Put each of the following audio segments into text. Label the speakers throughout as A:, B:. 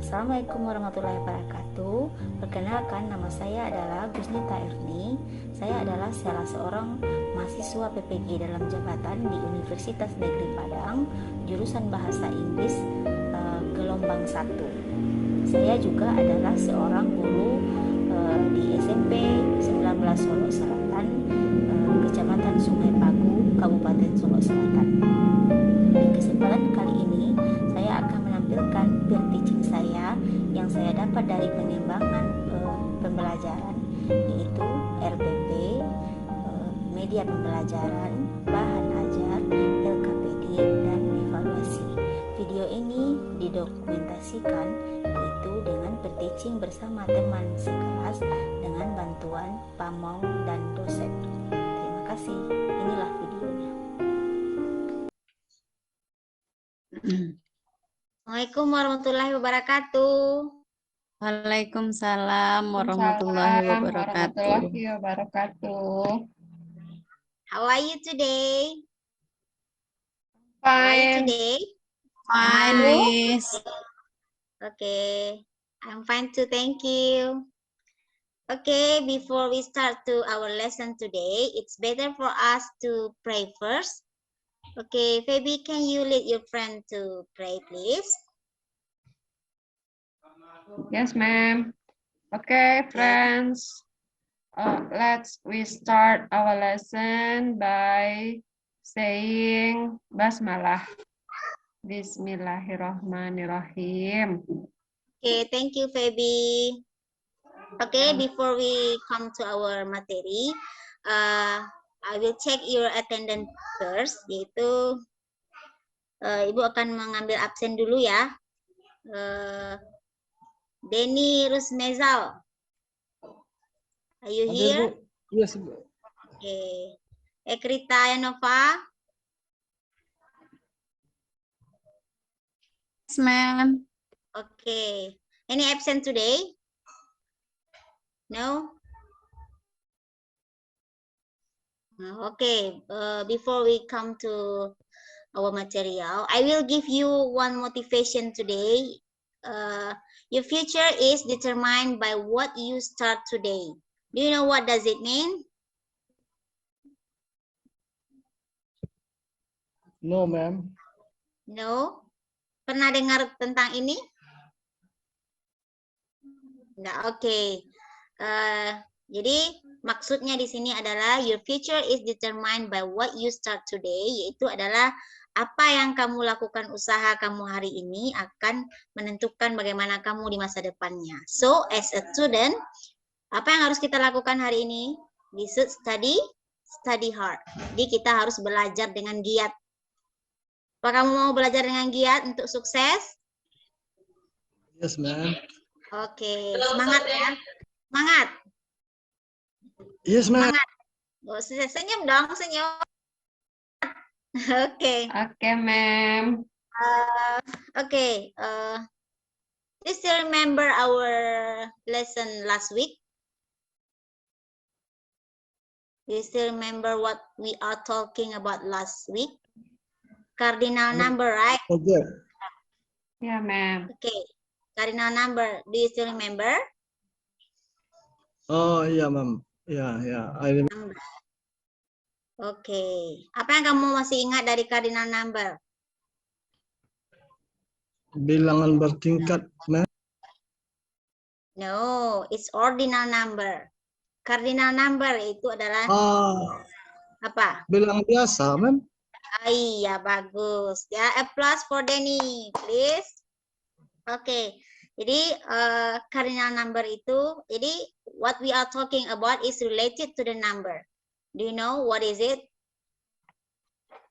A: Assalamualaikum warahmatullahi wabarakatuh. Perkenalkan, nama saya adalah Gusnita Erni. Saya adalah salah seorang mahasiswa PPG dalam jabatan di Universitas Negeri Padang, jurusan Bahasa Inggris gelombang 1. Saya juga adalah seorang guru di SMP 19 Solo Selatan, Kecamatan Sungai Pagu, Kabupaten Solo Selatan. Di kesempatan kali ini, saya akan menampilkan peer teaching saya yang saya dapat dari pengembangan pembelajaran, yaitu RPP, media pembelajaran, bahan ajar, LKPD, dan evaluasi. Video ini didokumentasikan yaitu dengan peer teaching bersama teman sekelas dengan bantuan pamong dan dosen. Terima kasih. Inilah videonya. Assalamualaikum warahmatullahi wabarakatuh.
B: Waalaikumsalam warahmatullahi wabarakatuh.
A: How are you today?
B: Fine. Fine, Miss.
A: Okay, I'm fine too. Thank you. Okay, before we start to our lesson today, it's better for us to pray first. Okay, Fabi, can you lead your friend to pray, please?
B: Yes, ma'am. Okay, friends. We start our lesson by saying Basmalah. Bismillahirrahmanirrahim.
A: Okay, thank you, Fabi. Okay, before we come to our materi, I will check your attendance first, yaitu Ibu akan mengambil absen dulu ya. Denny Rusmezal, are you here?
C: Yes.
A: Okay. Ekrita Yanova.
B: Yes, ma'am.
A: Okay. Any absent today? No? Okay. Before we come to our material, I will give you one motivation today. Your future is determined by what you start today. Do you know what does it mean?
C: No, ma'am.
A: No? Pernah dengar tentang ini? Enggak, oke. Jadi maksudnya di sini adalah your future is determined by what you start today, yaitu adalah apa yang kamu lakukan usaha kamu hari ini akan menentukan bagaimana kamu di masa depannya. So, as a student, apa yang harus kita lakukan hari ini? We should study hard. Jadi kita harus belajar dengan giat. Apa kamu mau belajar dengan giat untuk sukses?
C: Yes, ma'am.
A: Oke, semangat ya. Semangat.
C: Yes, ma'am.
A: Semangat. Oh, senyum dong, senyum. Oke.
B: Oke, ma'am.
A: Okay. Do you still remember our lesson last week? Do you still remember what we are talking about last week? Cardinal number, right?
C: Okay.
B: Yeah, ma'am.
A: Okay. Cardinal number. Do you still remember?
C: Oh, iya, ma'am. Ya. I remember.
A: Oke. Apa yang kamu masih ingat dari cardinal number?
C: Bilangan bertingkat, ma'am.
A: No, it's ordinal number. Cardinal number itu adalah apa?
C: Bilangan biasa, ma'am.
A: Iya, bagus. Ya, a plus for Denny, please. Oke. Jadi cardinal number itu, jadi what we are talking about is related to the number. Do you know what is it?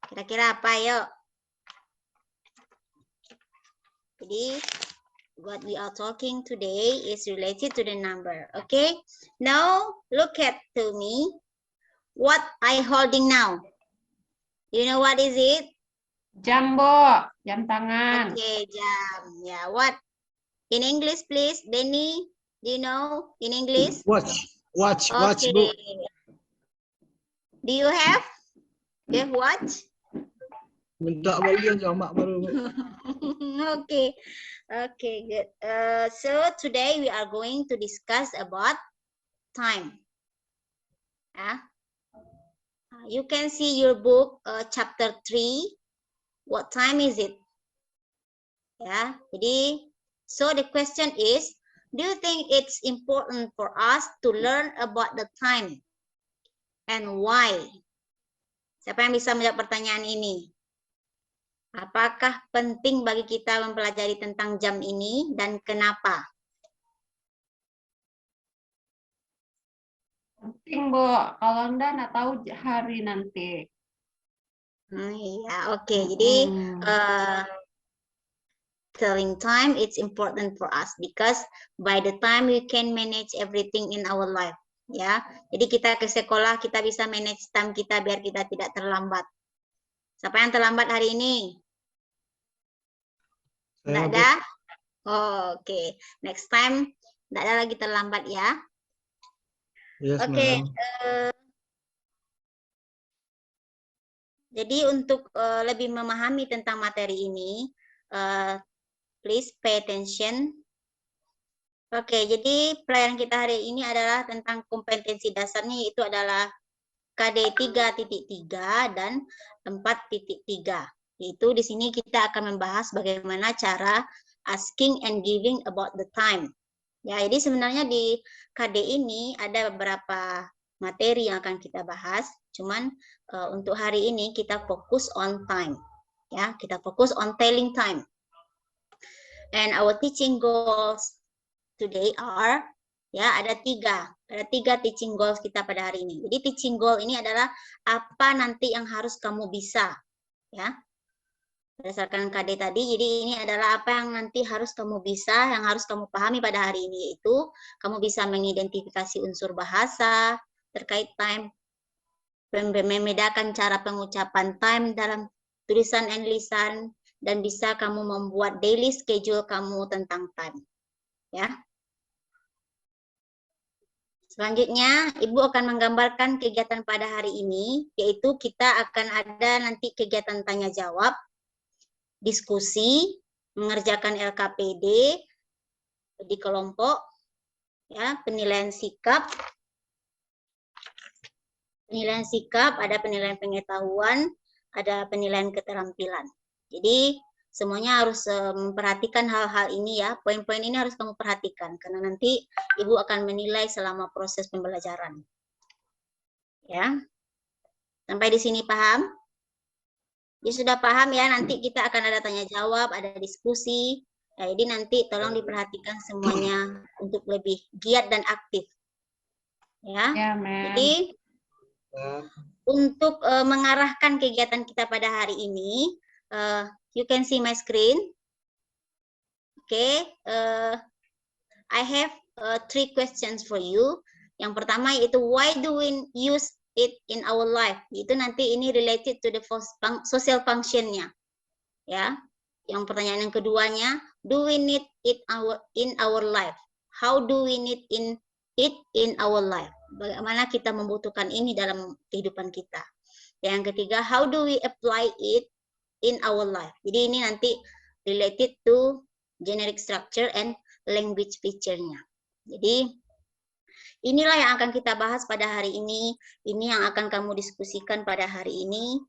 A: Kira-kira apa, yuk? Jadi what we are talking today is related to the number. Okay? Now look at to me. What I holding now? You know what is it?
B: Jam, Bu. Jam tangan.
A: Okay, jam. Yeah, what? In English, please, Denny. Do you know in English?
C: Watch,
A: Okay.
C: Bu.
A: Do you have? You have watch?
C: Minta balik aja mak baru.
A: Okay, okay, good. So today we are going to discuss about time. You can see your book chapter 3. What time is it? Jadi, so the question is, do you think it's important for us to learn about the time? And why? Siapa yang bisa menjawab pertanyaan ini? Apakah penting bagi kita mempelajari tentang jam ini dan kenapa?
B: Penting, Bu. Kalau enggak tahu hari nanti.
A: Iya, oke. Jadi, telling time it's important for us because by the time we can manage everything in our life. Ya, jadi kita ke sekolah kita bisa manage time kita biar kita tidak terlambat. Siapa yang terlambat hari ini? Tidak ada? Oke. Next time tidak ada lagi terlambat ya.
C: Yes,
A: Oke.
C: ma'am.
A: Jadi untuk lebih memahami tentang materi ini, please pay attention. Oke, jadi pelajaran kita hari ini adalah tentang kompetensi dasarnya, yaitu adalah KD 3.3 dan 4.3. Yaitu di sini kita akan membahas bagaimana cara asking and giving about the time. Ya, jadi sebenarnya di KD ini ada beberapa materi yang akan kita bahas. Cuman untuk hari ini kita fokus on time. Ya, kita fokus on telling time. And our teaching goals today are, ya, ada tiga teaching goals kita pada hari ini. Jadi teaching goal ini adalah apa nanti yang harus kamu bisa, ya. Berdasarkan KD tadi, jadi ini adalah apa yang nanti harus kamu bisa, yang harus kamu pahami pada hari ini, yaitu kamu bisa mengidentifikasi unsur bahasa terkait time, membedakan cara pengucapan time dalam tulisan and lisan, dan bisa kamu membuat daily schedule kamu tentang time, ya. Selanjutnya, Ibu akan menggambarkan kegiatan pada hari ini, yaitu kita akan ada nanti kegiatan tanya jawab, diskusi, mengerjakan LKPD di kelompok, ya, penilaian sikap, ada penilaian pengetahuan, ada penilaian keterampilan. Jadi semuanya harus memperhatikan hal-hal ini ya, poin-poin ini harus kamu perhatikan karena nanti Ibu akan menilai selama proses pembelajaran. Ya, sampai di sini paham? Ya sudah paham ya, nanti kita akan ada tanya jawab, ada diskusi. Ya, jadi nanti tolong diperhatikan semuanya untuk lebih giat dan aktif. Ya, jadi untuk mengarahkan kegiatan kita pada hari ini, you can see my screen. Okay, I have 3 questions for you. Yang pertama yaitu why do we use it in our life? Itu nanti ini related to the social function-nya. Ya. Yang pertanyaan yang keduanya, do we need it in our life? How do we need it in our life? Bagaimana kita membutuhkan ini dalam kehidupan kita? Yang ketiga, how do we apply it in our life? Jadi ini nanti related to generic structure and language picture-nya. Jadi inilah yang akan kita bahas pada hari ini. Ini yang akan kamu diskusikan pada hari ini.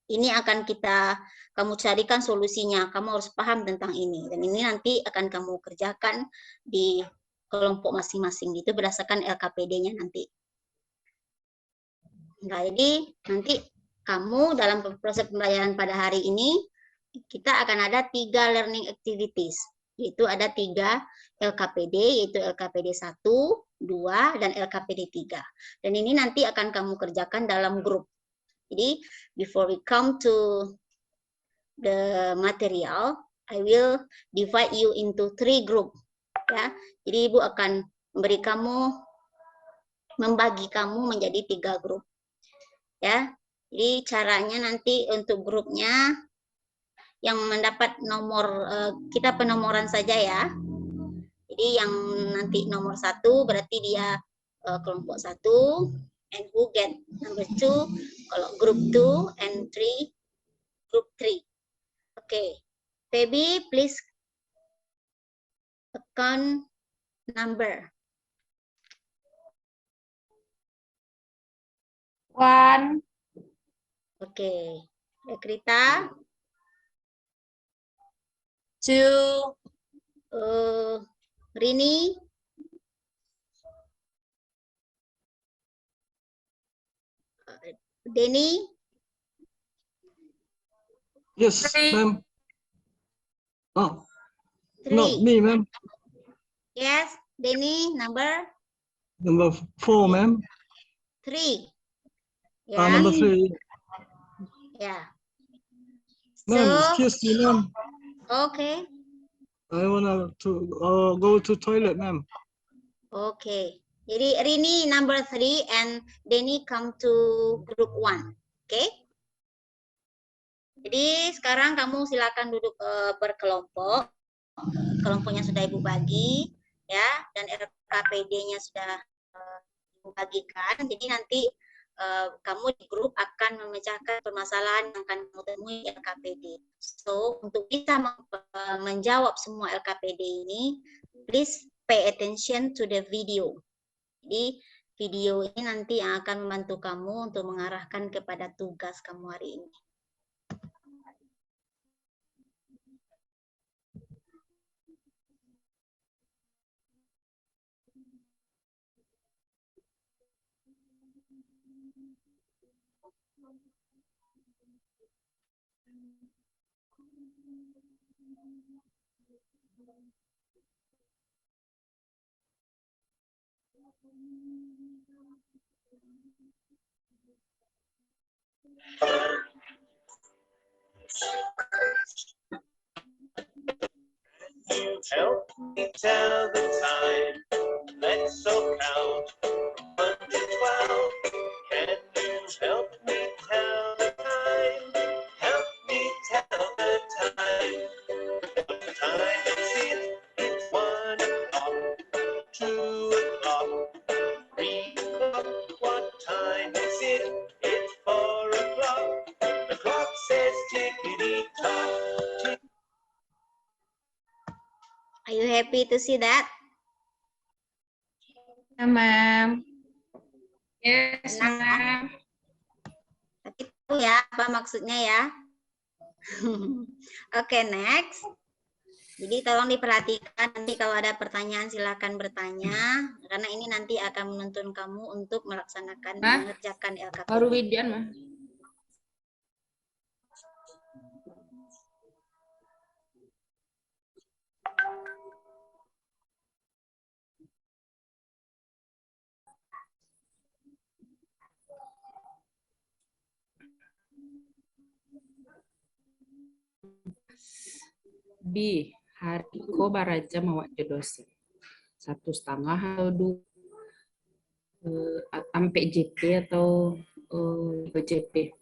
A: Ini akan kamu carikan solusinya. Kamu harus paham tentang ini. Dan ini nanti akan kamu kerjakan di kelompok masing-masing gitu berdasarkan LKPD-nya nanti. Nah, jadi nanti kamu dalam proses pembelajaran pada hari ini kita akan ada 3 learning activities, yaitu ada 3 LKPD, yaitu LKPD 1, 2, dan LKPD 3. Dan ini nanti akan kamu kerjakan dalam grup. Jadi, before we come to the material, I will divide you into 3 group. Ya, jadi Ibu akan membagi kamu menjadi 3 grup. Ya, jadi caranya nanti untuk grupnya yang mendapat nomor, kita penomoran saja ya. Jadi yang nanti nomor 1 berarti dia kelompok 1, and who get number 2 Kalau group 2 and 3, group 3. Okay. Baby, please account number.
B: 1,
A: Okay. Ekrita,
B: 2,
A: Rini, Denny,
C: Yes, ma'am. Oh,
A: 3.
C: not me, ma'am.
A: Yes, Denny, number
C: Number 4, ma'am.
A: 3.
C: Number
A: Yeah,
C: 3.
A: yeah.
C: Ma'am,
A: So,
C: excuse me, ma'am.
A: okay,
C: I wanna to go to toilet, ma'am.
A: okay. Jadi Rini number 3 and Denny come to group 1. Okay? Jadi sekarang kamu silakan duduk berkelompok. Kelompoknya sudah Ibu bagi, ya, dan LKPD-nya sudah Ibu bagikan. Jadi nanti kamu di grup akan memecahkan permasalahan yang akan kamu temui di LKPD. So, untuk bisa menjawab semua LKPD ini, please pay attention to the video. Jadi, video ini nanti yang akan membantu kamu untuk mengarahkan kepada tugas kamu hari ini.
D: You help me tell the time. Let's so count 1 to 12. Can you help me tell the time? Help me tell the time. What time is it? It's 1 o'clock, 2 o'clock, 3 o'clock. What time is it? It's 4 o'clock. The clock says tickety-tock.
A: Are you happy to see that?
B: ma'am. Yes,
A: Nah.
B: ma'am.
A: Tapi tahu ya apa maksudnya ya. Oke, next. Jadi tolong diperhatikan, nanti kalau ada pertanyaan silakan bertanya, karena ini nanti akan menuntun kamu untuk melaksanakan, mengerjakan LKPD.
B: Baru Widian, mah. B. Hari ko baraja mawak jodosi. 1,5 atau 2 sampai JP atau JP.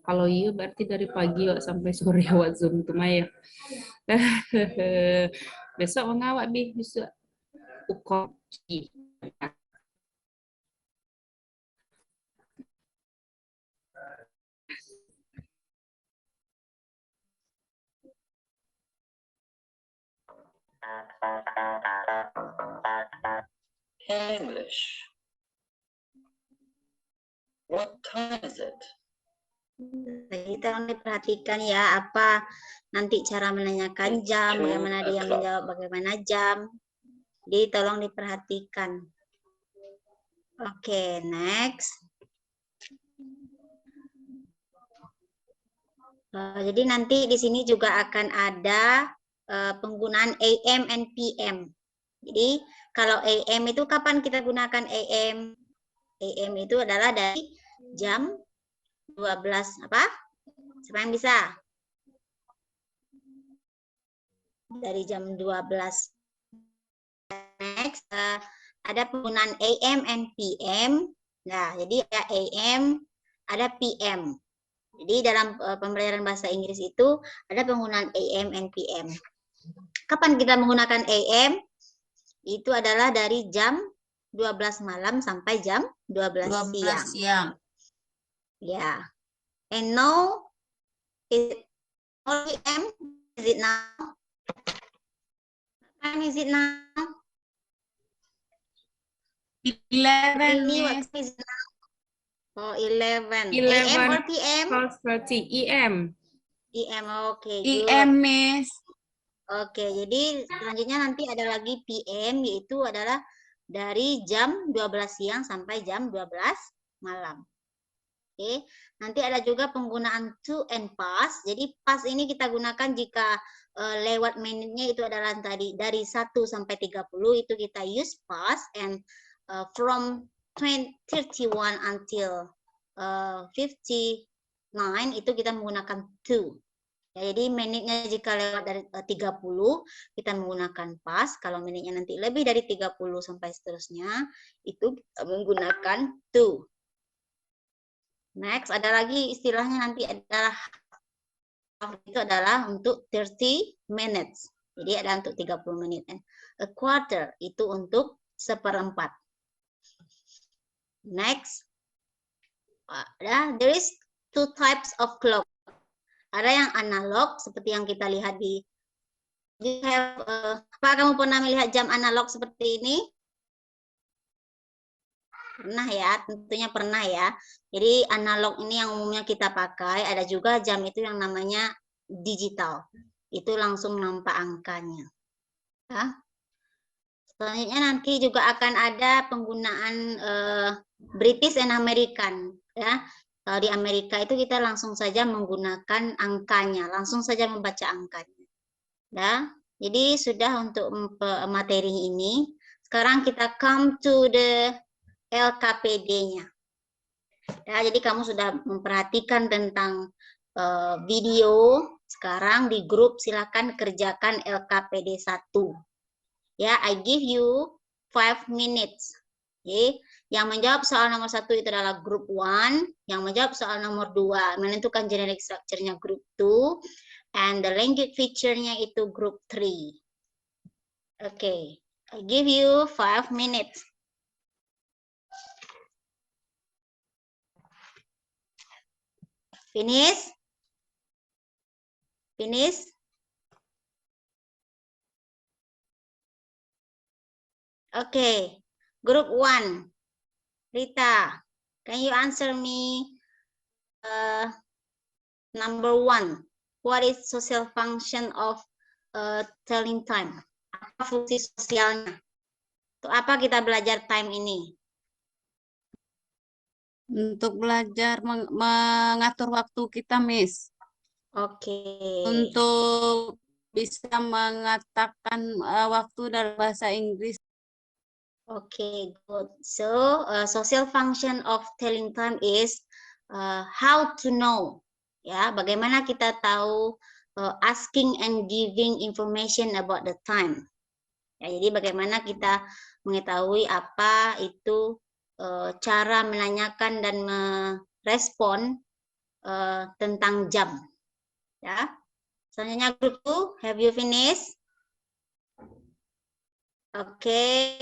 B: Kalau iya berarti dari pagi wak sampai sore wak Zoom tuh Maya. Besok mengawak Bi, besok ukok.
D: English. What time is it?
A: Jadi tolong diperhatikan ya, apa nanti cara menanyakan jam, bagaimana dia menjawab, bagaimana jam. Jadi tolong diperhatikan. Oke, next. Jadi nanti di sini juga akan ada penggunaan AM and PM. Jadi kalau AM itu kapan kita gunakan AM? AM itu adalah dari jam 12 apa? Siapa yang bisa? Dari jam 12. Next, ada penggunaan AM and PM. Nah, jadi ada AM, ada PM. Jadi dalam pembelajaran bahasa Inggris itu ada penggunaan AM and PM. Kapan kita menggunakan AM? Itu adalah dari jam 12 malam sampai jam 12 siang. Yeah. And now, is it 4 p.m.? Is it now? What time is it now?
B: 11,
A: Really, what
B: Miss.
A: time is it now? Oh, 11.
B: 11,
A: AM or PM?
B: 12:30 EM.
A: PM, oke, good.
B: EM, Miss.
A: Oke, jadi selanjutnya nanti ada lagi PM, yaitu adalah dari jam 12 siang sampai jam 12 malam. Oke, nanti ada juga penggunaan to and pass. Jadi pass ini kita gunakan jika lewat menitnya itu adalah tadi dari 1 sampai 30 itu kita use pass, and from 31 until 59 itu kita menggunakan to. Ya, jadi menitnya jika lewat dari 30 kita menggunakan pass, kalau menitnya nanti lebih dari 30 sampai seterusnya itu kita menggunakan to. Next, ada lagi istilahnya nanti adalah itu adalah untuk 30 minutes. Jadi ada untuk 30 menit. And a quarter itu untuk seperempat. Next, there is two types of clock. Ada yang analog seperti yang kita lihat di apa kamu pernah melihat jam analog seperti ini? Pernah ya, tentunya pernah ya. Jadi analog ini yang umumnya kita pakai, ada juga jam itu yang namanya digital. Itu langsung nampak angkanya. Ya. Selanjutnya nanti juga akan ada penggunaan British and American. Ya. Kalau di Amerika itu kita langsung saja menggunakan angkanya, langsung saja membaca angkanya. Ya. Jadi sudah untuk materi ini. Sekarang kita come to the LKPD-nya. Ya, jadi kamu sudah memperhatikan tentang video. Sekarang di grup silakan kerjakan LKPD 1. Ya, I give you 5 minutes. Oke, yang menjawab soal nomor 1 itu adalah grup 1, yang menjawab soal nomor 2 menentukan generic structure-nya grup 2, and the language feature-nya itu grup 3. Oke, I give you 5 minutes. Finish? Finish? Okay, group 1. Rita, can you answer me number 1? What is social function of telling time? Apa fungsi sosialnya? Untuk apa kita belajar time ini?
E: Untuk belajar mengatur waktu kita, Miss.
A: Oke.
E: Untuk bisa mengatakan waktu dalam bahasa Inggris.
A: Okay, good. So, social function of telling time is how to know. Ya, bagaimana kita tahu asking and giving information about the time. Ya, jadi bagaimana kita mengetahui apa itu cara menanyakan dan merespon tentang jam. Ya. Selanjutnya grup 2, have you finished? Oke.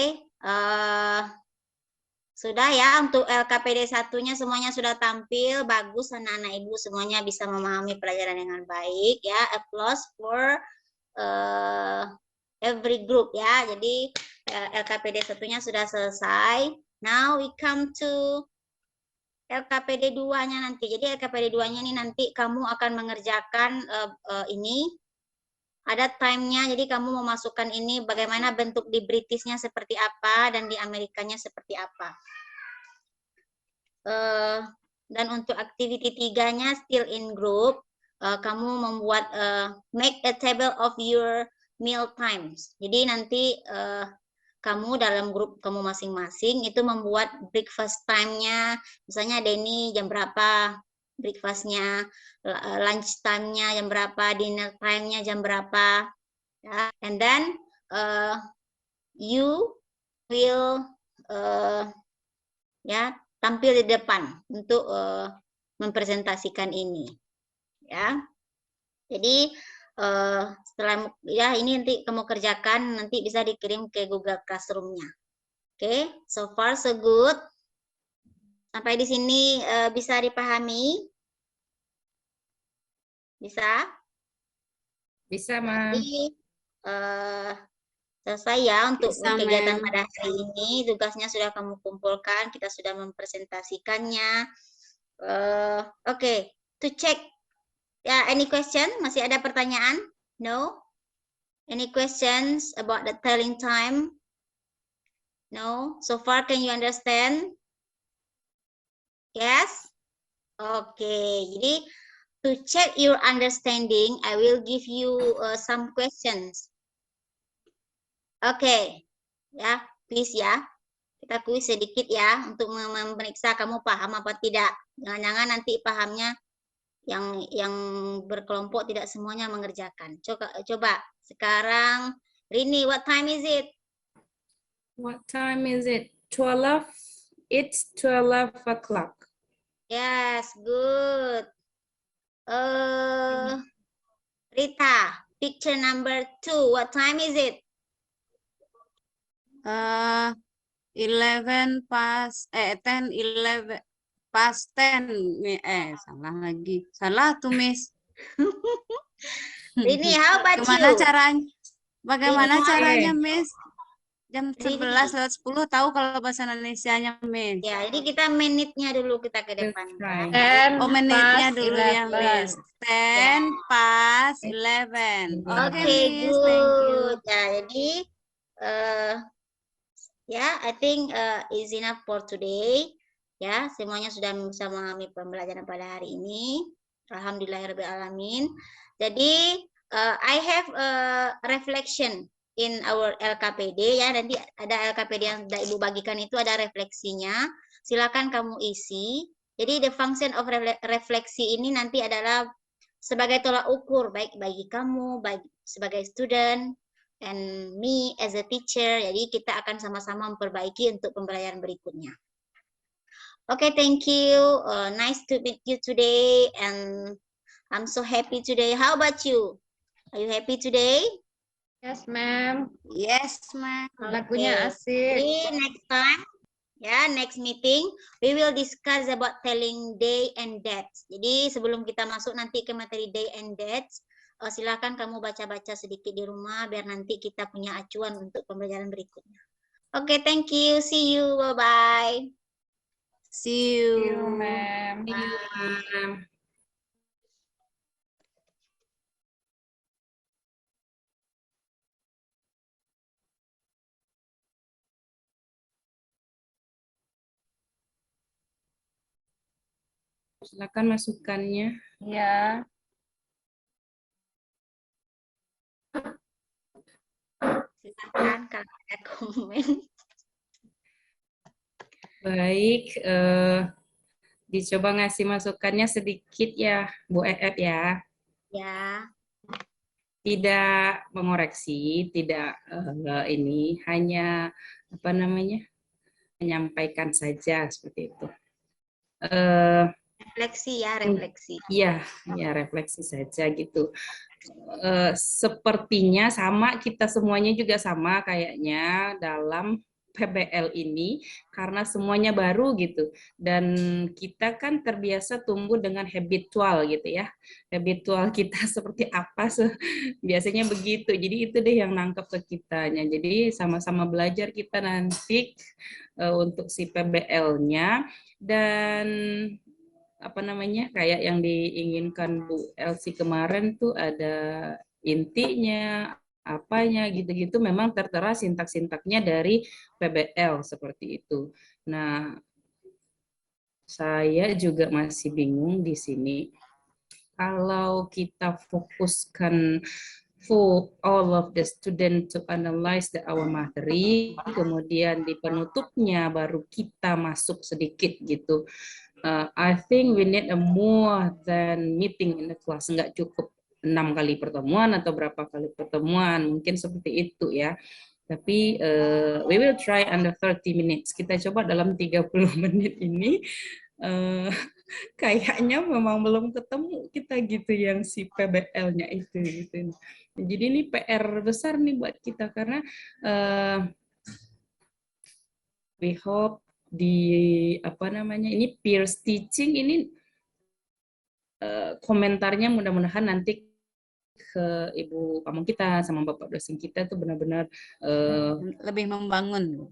A: Sudah ya, untuk LKPD 1-nya semuanya sudah tampil. Bagus, anak-anak ibu semuanya bisa memahami pelajaran dengan baik ya. Applause for every group ya. Jadi LKPD 1-nya sudah selesai. Now we come to LKPD 2-nya nanti. Jadi LKPD 2-nya ini nanti kamu akan mengerjakan ini. Ada time-nya, jadi kamu memasukkan ini bagaimana bentuk di British-nya seperti apa dan di Amerikanya seperti apa. Dan untuk activity 3-nya still in group, kamu membuat make a table of your meal times. Jadi nanti kamu dalam grup kamu masing-masing itu membuat breakfast time-nya, misalnya Denny jam berapa breakfast-nya, lunch time-nya jam berapa, dinner time-nya jam berapa, ya. And then you will ya tampil di depan untuk mempresentasikan ini, ya. Jadi setelah ya ini nanti kamu kerjakan, nanti bisa dikirim ke Google Classroom-nya. Oke, so far so good. Sampai di sini bisa dipahami? Bisa?
B: Bisa, Mam.
A: Jadi selesai ya untuk
E: Bisa,
A: kegiatan
E: Mem.
A: pada hari ini. Tugasnya sudah kamu kumpulkan, kita sudah mempresentasikannya. Oke, to check. Ya, any question? Masih ada pertanyaan? No? Any questions about the telling time? No? So far, can you understand? Yes? Oke, jadi to check your understanding, I will give you some questions. Oke, ya, please ya. Kita kuis sedikit ya untuk memeriksa kamu paham apa tidak. Jangan-jangan nanti pahamnya yang berkelompok tidak semuanya mengerjakan. Coba sekarang Rini, what time is it?
B: What time is it? 12. It's 12 o'clock.
A: Yes, good. Rita, picture number 2. What time is it?
E: 11 past 10 11 past 10 salah lagi. Salah tuh, Miss.
A: Rini, how about
E: Gimana
A: you?
E: caranya? Bagaimana
A: Rini,
E: caranya, Miss? Jam
A: Rini.
E: 11 lewat 10 tahu kalau bahasa Indonesianya, Miss.
A: Ya, jadi kita menitnya dulu kita ke
B: Let's
A: depan.
B: try.
E: Oh, menitnya dulu ya, Miss. 10 past 11. Oke,
A: Oke,
E: Miss. Thank you.
A: good. Ya, jadi ya, I think is enough for today. Ya, semuanya sudah bisa memahami pembelajaran pada hari ini. Alhamdulillahirrahmanirrahim. Jadi, I have a reflection in our LKPD ya. Nanti ada LKPD yang sudah Ibu bagikan itu ada refleksinya. Silakan kamu isi. Jadi, the function of refleksi ini nanti adalah sebagai tolak ukur baik bagi kamu, baik sebagai student, and me as a teacher. Jadi kita akan sama-sama memperbaiki untuk pembelajaran berikutnya. Okay, thank you. Nice to meet you today, and I'm so happy today. How about you? Are you happy today?
F: Yes, ma'am.
E: Yes, ma'am.
F: Lagunya asik.
A: Jadi next time, ya next meeting, we will discuss about telling day and dates. Jadi sebelum kita masuk nanti ke materi day and dates, silakan kamu baca-baca sedikit di rumah biar nanti kita punya acuan untuk pembelajaran berikutnya. Oke, thank you. See you. Bye-bye.
E: See you.
F: See you, ma'am.
B: Silakan masukannya.
F: Ya.
A: Silakan kalau ada komen.
B: Baik, dicoba ngasih masukannya sedikit ya, Bu Ef ya.
A: Ya.
B: Tidak mengoreksi, tidak ini, hanya apa namanya, menyampaikan saja seperti itu.
A: Refleksi ya, refleksi.
B: Iya, ya refleksi saja gitu. Sepertinya sama, kita semuanya juga sama kayaknya dalam PBL ini karena semuanya baru gitu, dan kita kan terbiasa tumbuh dengan habitual gitu ya, habitual kita seperti apa biasanya begitu, jadi itu deh yang nangkep ke kitanya. Jadi sama-sama belajar kita nanti untuk si PBL-nya, dan apa namanya, kayak yang diinginkan Bu Elsie kemarin tuh ada intinya, apanya gitu-gitu, memang tertera sintak-sintaknya dari PBL seperti itu. Nah, saya juga masih bingung di sini. Kalau kita fokuskan for all of the student to analyze our materi, kemudian di penutupnya baru kita masuk sedikit gitu. I think we need a more than meeting in the class. Nggak cukup 6 kali pertemuan atau berapa kali pertemuan, mungkin seperti itu ya. Tapi we will try under 30 minutes. Kita coba dalam 30 menit ini. Kayaknya memang belum ketemu kita gitu yang si PBL-nya itu gitu. Jadi ini PR besar nih buat kita karena we hope apa namanya, ini peers teaching ini komentarnya mudah-mudahan nanti ke ibu kamu kita sama bapak dosen kita tuh benar-benar
E: Lebih membangun.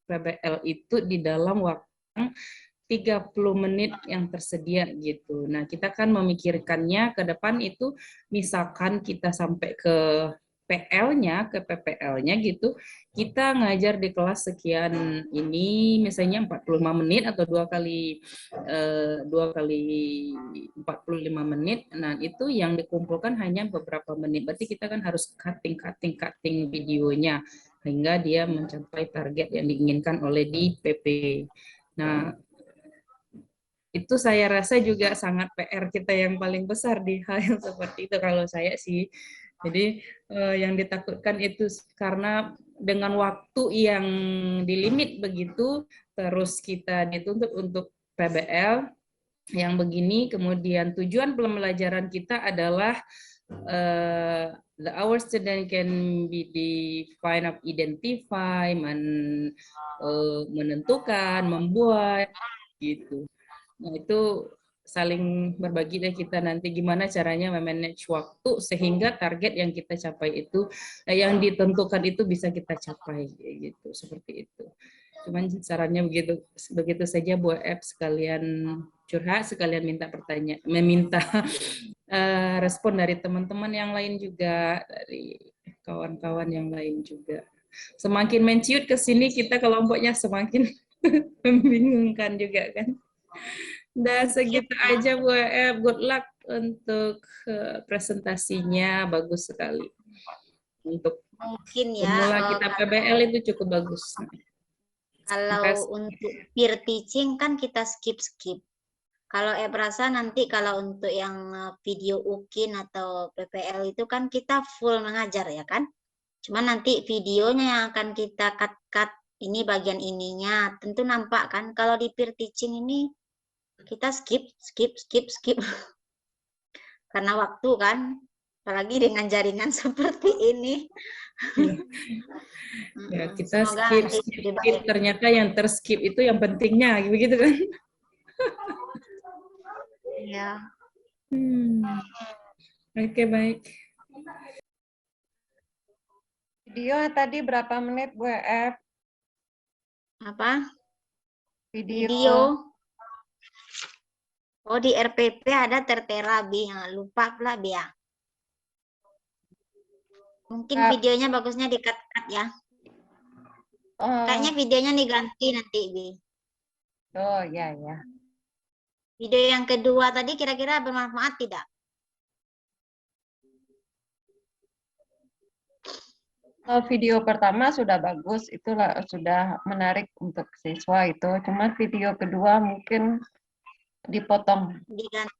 B: PBL itu di dalam waktu 30 menit yang tersedia gitu. Nah, kita kan memikirkannya ke depan itu misalkan kita sampai ke PL-nya, ke PPL-nya gitu, kita ngajar di kelas sekian ini misalnya 45 menit atau dua kali 45 menit. Nah, itu yang dikumpulkan hanya beberapa menit. Berarti kita kan harus cutting videonya sehingga dia mencapai target yang diinginkan oleh di PP. Nah, itu saya rasa juga sangat PR kita yang paling besar di hal yang seperti itu kalau saya sih. Jadi yang ditakutkan itu karena dengan waktu yang dilimit begitu, terus kita dituntut untuk PBL yang begini, kemudian tujuan pembelajaran kita adalah the our student can be define of identify, menentukan, membuat gitu. Nah, itu saling berbagi deh kita nanti gimana caranya memanage waktu sehingga target yang kita capai itu, yang ditentukan itu bisa kita capai gitu, seperti itu. Cuman sarannya begitu saja Bu F, sekalian curhat, sekalian meminta respon dari teman-teman yang lain juga, dari kawan-kawan yang lain juga. Semakin menciut ke sini kita kelompoknya semakin membingungkan juga kan. Dan segitu aja Bu F. Good luck untuk presentasinya, bagus sekali. Untuk
A: Mungkin ya
B: pemula kita PBL itu cukup bagus.
A: kalau
B: Makasih.
A: untuk peer teaching kan kita skip. Kalau berasa nanti kalau untuk yang video UKIN atau PPL itu kan kita full mengajar ya kan. Cuma nanti videonya yang akan kita cut ini bagian ininya tentu nampak kan. Kalau di peer teaching ini kita skip karena waktu kan, apalagi dengan jaringan seperti ini.
B: Ya, kita
A: Semoga
B: skip,
A: nanti lebih baik.
B: ternyata yang terskip itu yang pentingnya begitu kan.
A: Ya.
B: Oke, baik.
F: Video tadi berapa menit Bu F?
A: Apa?
F: Video.
A: Oh, di RPP ada tertera Bi, lupa pula Bi ya. Mungkin videonya bagusnya di-cut ya.
F: Oh,
A: Kayaknya videonya diganti nanti Bi.
F: oh ya ya.
A: Video yang kedua tadi kira-kira bermanfaat tidak?
F: Oh, video pertama sudah bagus, itulah sudah menarik untuk siswa itu. Cuma video kedua mungkin dipotong.
A: Diganti,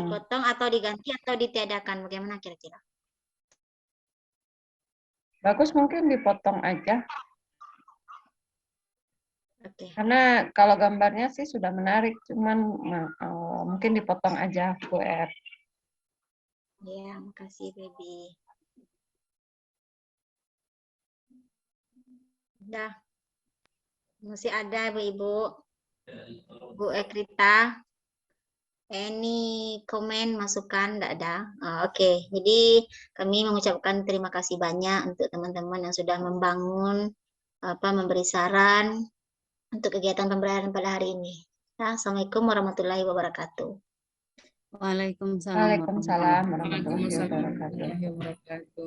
A: dipotong atau diganti atau ditiadakan? Bagaimana kira-kira?
F: Bagus mungkin dipotong aja.
A: Oke.
F: Karena kalau gambarnya sih sudah menarik, cuman mungkin dipotong aja Bu F.
A: Ya, makasih Baby. Udah. Masih ada Ibu-Ibu. Bu Ekrita. Any komen, masukan? Tidak ada. Oke. Jadi kami mengucapkan terima kasih banyak untuk teman-teman yang sudah membangun, memberi saran untuk kegiatan pembelajaran pada hari ini. Assalamualaikum warahmatullahi wabarakatuh.
E: Waalaikumsalam
F: Waalaikumsalam warahmatullahi wabarakatuh.
B: Waalaikumsalam warahmatullahi wabarakatuh.